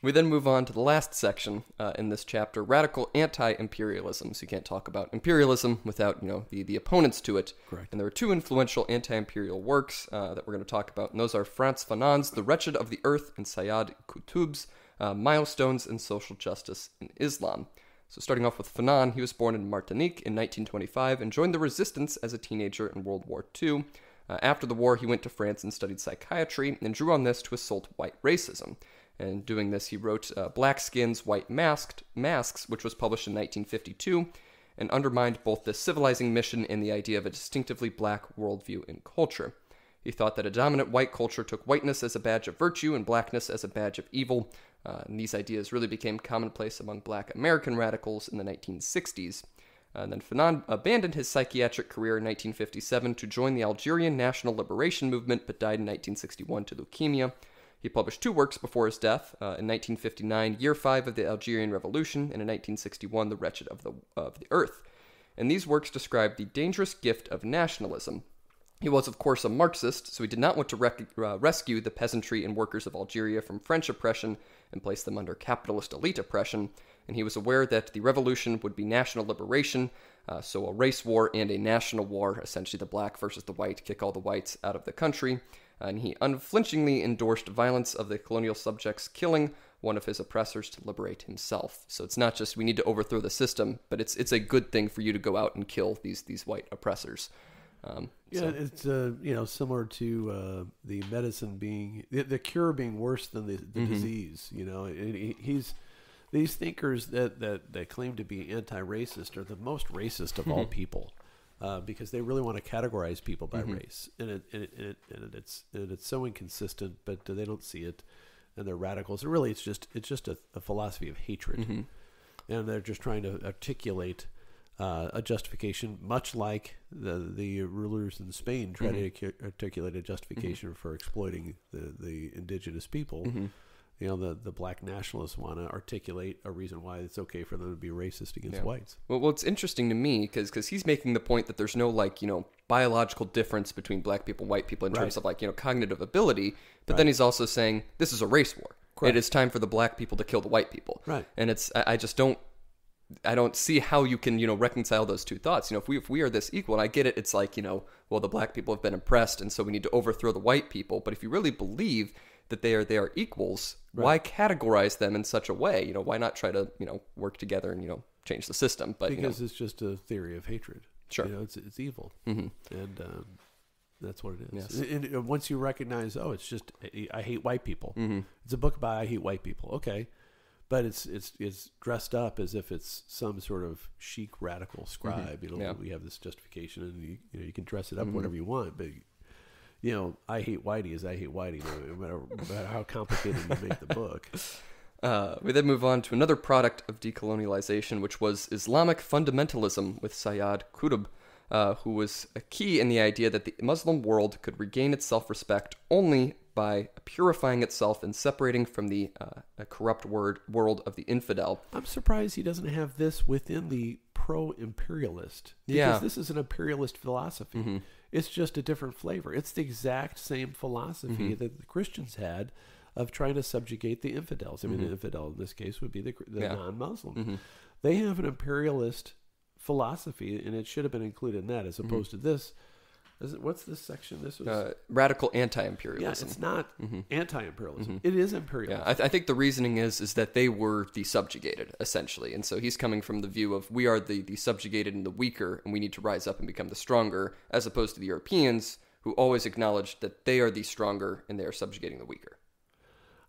We then move on to the last section in this chapter, radical anti-imperialism. So you can't talk about imperialism without, the opponents to it. Correct. And there are two influential anti-imperial works that we're going to talk about, and those are Frantz Fanon's The Wretched of the Earth and Sayyid Qutb's Milestones in Social Justice in Islam. So starting off with Fanon, he was born in Martinique in 1925 and joined the resistance as a teenager in World War II. After the war, he went to France and studied psychiatry and drew on this to assault white racism. And doing this, he wrote Black Skins, White Masks, which was published in 1952, and undermined both the civilizing mission and the idea of a distinctively black worldview and culture. He thought that a dominant white culture took whiteness as a badge of virtue and blackness as a badge of evil, and these ideas really became commonplace among black American radicals in the 1960s. And then Fanon abandoned his psychiatric career in 1957 to join the Algerian National Liberation Movement, but died in 1961 to leukemia. He published two works before his death, in 1959, Year 5 of the Algerian Revolution, and in 1961, The Wretched of the Earth. And these works describe the dangerous gift of nationalism. He was, of course, a Marxist, so he did not want to rescue the peasantry and workers of Algeria from French oppression and place them under capitalist elite oppression, and he was aware that the revolution would be national liberation, so a race war and a national war, essentially the black versus the white, kick all the whites out of the country. And he unflinchingly endorsed violence of the colonial subjects, killing one of his oppressors to liberate himself. So it's not just we need to overthrow the system, but it's a good thing for you to go out and kill these white oppressors. It's similar to the medicine being the cure being worse than the disease. These thinkers that claim to be anti-racist are the most racist of all people, because they really want to categorize people by race, and it's so inconsistent, but they don't see it, and they're radicals. And really, it's just a philosophy of hatred, and they're just trying to articulate a justification, much like the rulers in Spain try to articulate a justification for exploiting the indigenous people. The black nationalists want to articulate a reason why it's okay for them to be racist against whites. Well, it's interesting to me because he's making the point that there's no biological difference between black people and white people in terms of cognitive ability, but then he's also saying this is a race war. Correct. It is time for the black people to kill the white people. Right. And I don't see how you can, reconcile those two thoughts. If we are this equal, and I get it, it's the black people have been oppressed, and so we need to overthrow the white people. But if you really believe that they are equals, why categorize them in such a way? Why not try to, work together and, change the system? But because it's just a theory of hatred. Sure. It's evil. And that's what it is. Yes. And once you recognize, it's just, I hate white people. It's a book about I hate white people. Okay. But it's dressed up as if it's some sort of chic radical scribe. We have this justification, and you can dress it up whatever you want. But I hate whitey is I hate whitey, no matter how complicated you make the book. We then move on to another product of decolonialization, which was Islamic fundamentalism with Sayyid Qutb, who was a key in the idea that the Muslim world could regain its self-respect only by purifying itself and separating from the corrupt world of the infidel. I'm surprised he doesn't have this within the pro-imperialist. Because this is an imperialist philosophy. It's just a different flavor. It's the exact same philosophy that the Christians had of trying to subjugate the infidels. I mean, the infidel in this case would be the non-Muslim. They have an imperialist philosophy, and it should have been included in that, as opposed to this. What's this section? This was radical anti-imperialism. Yeah, it's not anti-imperialism. It is imperialism. Yeah, I think the reasoning is that they were the subjugated, essentially. And so he's coming from the view of we are the subjugated and the weaker, and we need to rise up and become the stronger, as opposed to the Europeans, who always acknowledged that they are the stronger and they are subjugating the weaker.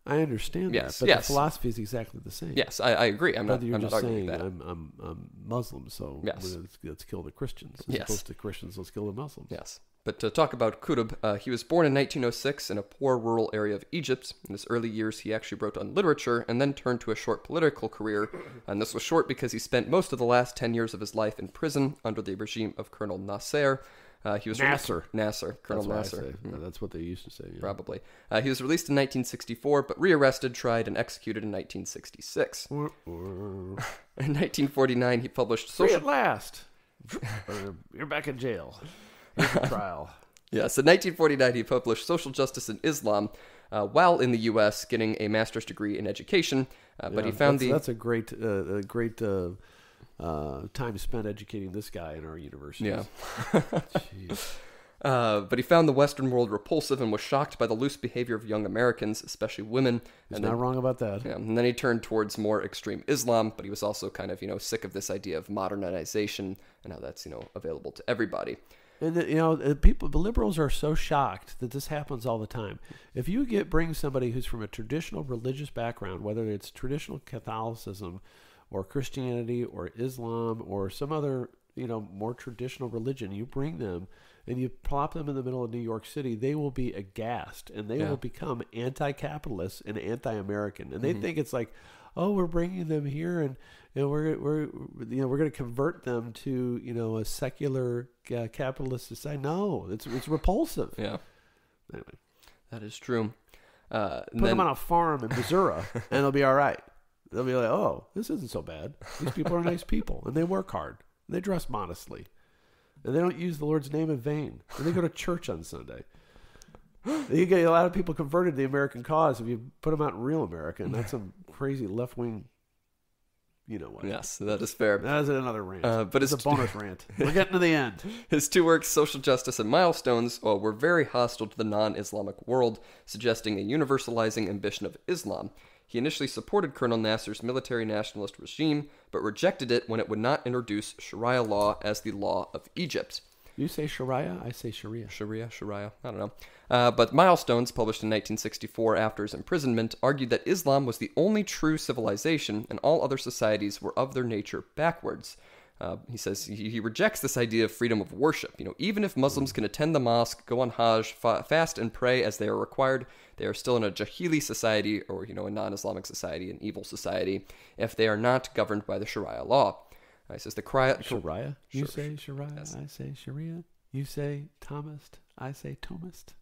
I understand that, but the philosophy is exactly the same. Yes, I agree. I'm not arguing that. I'm Muslim, so let's kill the Christians. As opposed to Christians, let's kill the Muslims. Yes. But to talk about Qutb, he was born in 1906 in a poor rural area of Egypt. In his early years, he actually wrote on literature and then turned to a short political career. And this was short because he spent most of the last 10 years of his life in prison under the regime of Colonel Nasser. He was Colonel Nasser. That's what they used to say. Yeah. Probably. He was released in 1964, but rearrested, tried, and executed in 1966. In 1949, he published Free at last. You're back in jail. Here's the trial. Yes, in 1949, he published Social Justice in Islam, while in the U.S. getting a master's degree in education. But he found that's a great time spent educating this guy in our universities. Yeah. But he found the Western world repulsive and was shocked by the loose behavior of young Americans, especially women. He's not wrong about that. Yeah, and then he turned towards more extreme Islam, but he was also kind of, sick of this idea of modernization and how that's, available to everybody. And the liberals are so shocked that this happens all the time. If you bring somebody who's from a traditional religious background, whether it's traditional Catholicism or Christianity or Islam or some other, more traditional religion, you bring them and you plop them in the middle of New York City, they will be aghast and they will become anti-capitalist and anti-American. And they think it's like, oh, we're bringing them here and we're going to convert them to, a secular capitalist society. No, it's repulsive. Yeah. Anyway. That is true. Put them on a farm in Missouri and they'll be all right. They'll be like, oh, this isn't so bad. These people are nice people, and they work hard. And they dress modestly. And they don't use the Lord's name in vain. And they go to church on Sunday. You get a lot of people converted to the American cause if you put them out in real America, and not some crazy left-wing, what. Yes, that is fair. That is another rant. But it's a bonus rant. We're getting to the end. His two works, Social Justice and Milestones, were very hostile to the non-Islamic world, suggesting a universalizing ambition of Islam. he initially supported Colonel Nasser's military nationalist regime, but rejected it when it would not introduce Sharia law as the law of Egypt. You say Sharia, I say Sharia. Sharia, I don't know. But Milestones, published in 1964 after his imprisonment, argued that Islam was the only true civilization and all other societies were of their nature backwards. He says he rejects this idea of freedom of worship. Even if Muslims can attend the mosque, go on Hajj, fast and pray as they are required, they are still in a Jahili society, or a non-Islamic society, an evil society, if they are not governed by the Sharia law. He says the Sharia? You say Sharia, yes. I say Sharia. You say Thomist, I say Thomist.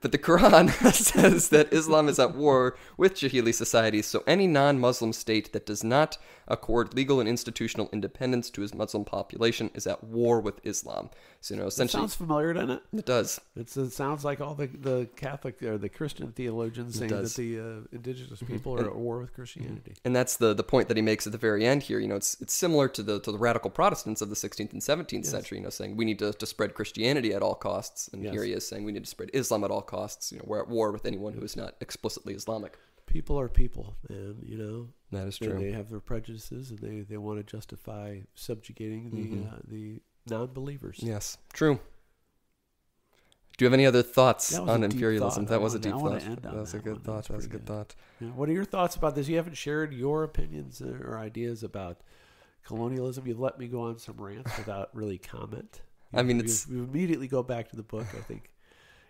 But the Quran says that Islam is at war with Jahili societies, so any non-Muslim state that does not accord legal and institutional independence to its Muslim population is at war with Islam. So, essentially... It sounds familiar, doesn't it? It does. It sounds like all the Catholic or the Christian theologians saying that the indigenous people are at war with Christianity. And that's the point that he makes at the very end here. It's similar to the radical Protestants of the 16th and 17th century, saying we need to spread Christianity at all costs. And here he is saying we need to spread Islam at all costs. We're at war with anyone who is not explicitly Islamic. People are people, and that is true. They have their prejudices, and they want to justify subjugating the non-believers. Yes, true. Do you have any other thoughts on imperialism? That was a deep thought. That was a good thought. That was a good thought. Yeah. What are your thoughts about this? You haven't shared your opinions or ideas about colonialism. You've let me go on some rants without really comment. You immediately go back to the book. I think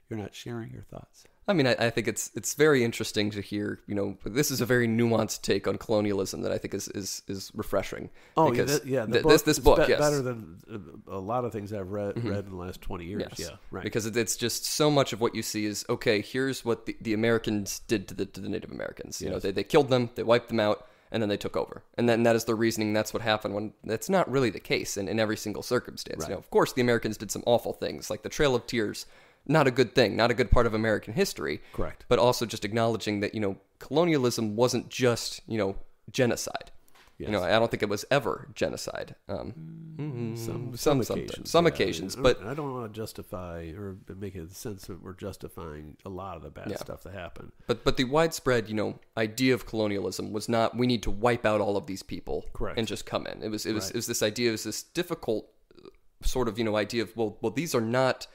you're not sharing your thoughts. I think it's very interesting to hear. This is a very nuanced take on colonialism that I think is refreshing. Oh, because this book yes. better than a lot of things I've read in the last 20 years. Yes. Yeah, right. Because it's just so much of what you see is okay. Here's what the Americans did to the Native Americans. Yes. They killed them, they wiped them out, and then they took over. And then that is the reasoning. That's what happened when that's not really the case in every single circumstance. Right. Of course, the Americans did some awful things, like the Trail of Tears. Not a good thing, not a good part of American history. Correct. But also just acknowledging that, colonialism wasn't just, genocide. Yes. I don't think it was ever genocide. Some occasions. But I don't want to justify or make a sense that we're justifying a lot of the bad stuff that happened. But the widespread, idea of colonialism was not we need to wipe out all of these people. Correct. And just come in. It was this idea, it was this difficult sort of, idea of well these are not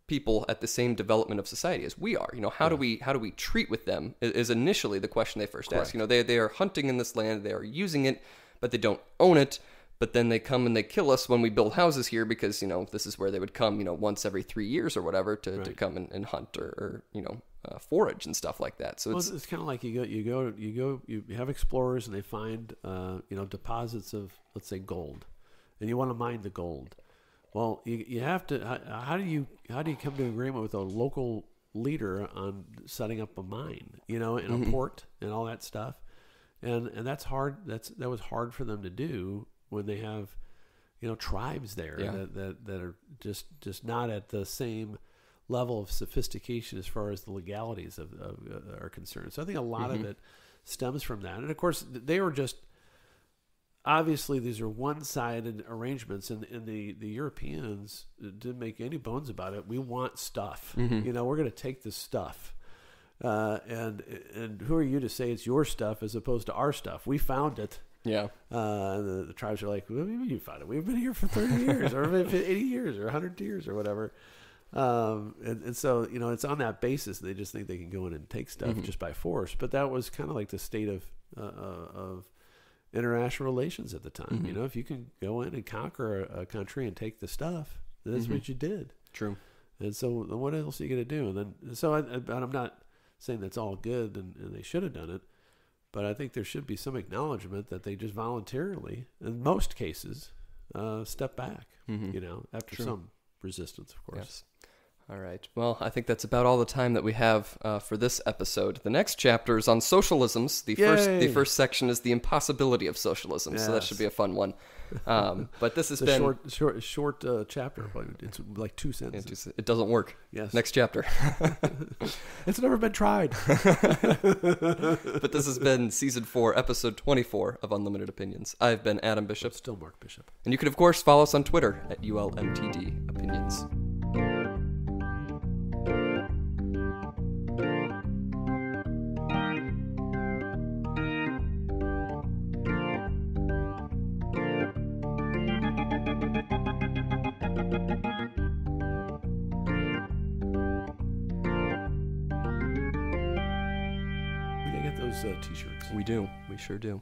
people at the same development of society as we are. How do we treat with them is initially the question they first ask. They are hunting in this land, they are using it, but they don't own it. But then they come and they kill us when we build houses here because, this is where they would come, once every 3 years or whatever to come and hunt or forage and stuff like that. So it's kind of like you have explorers and they find, deposits of, let's say, gold, and you want to mine the gold. Well, you have to. How do you come to agreement with a local leader on setting up a mine? In a port and all that stuff, and that's hard. That was hard for them to do when they have, tribes there that are just not at the same level of sophistication as far as the legalities of are concerned. So I think a lot of it stems from that, and of course they were just. Obviously, these are one-sided arrangements, and the Europeans didn't make any bones about it. We want stuff. We're going to take the stuff. And who are you to say it's your stuff as opposed to our stuff? We found it. Yeah. The tribes are like, what do you mean you found it? We've been here for 30 years or 80 years or 100 years or whatever. And so, it's on that basis they just think they can go in and take stuff just by force. But that was kind of like the state of international relations at the time. If you can go in and conquer a country and take the stuff, that's what you did. True. And so what else are you going to do? And then, I'm not saying that's all good and they should have done it, but I think there should be some acknowledgement that they just voluntarily, in most cases, step back, after some resistance, of course. Yes. All right. Well, I think that's about all the time that we have for this episode. The next chapter is on socialisms. The first section is the impossibility of socialism, so that should be a fun one. But this has been short chapter. But it's like 2 sentences. It doesn't work. Yes. Next chapter. It's never been tried. But this has been Season 4, Episode 24 of Unlimited Opinions. I've been Adam Bishop. Still Mark Bishop. And you can, of course, follow us on Twitter at ULMTD Opinions. those T-shirts. We do. We sure do.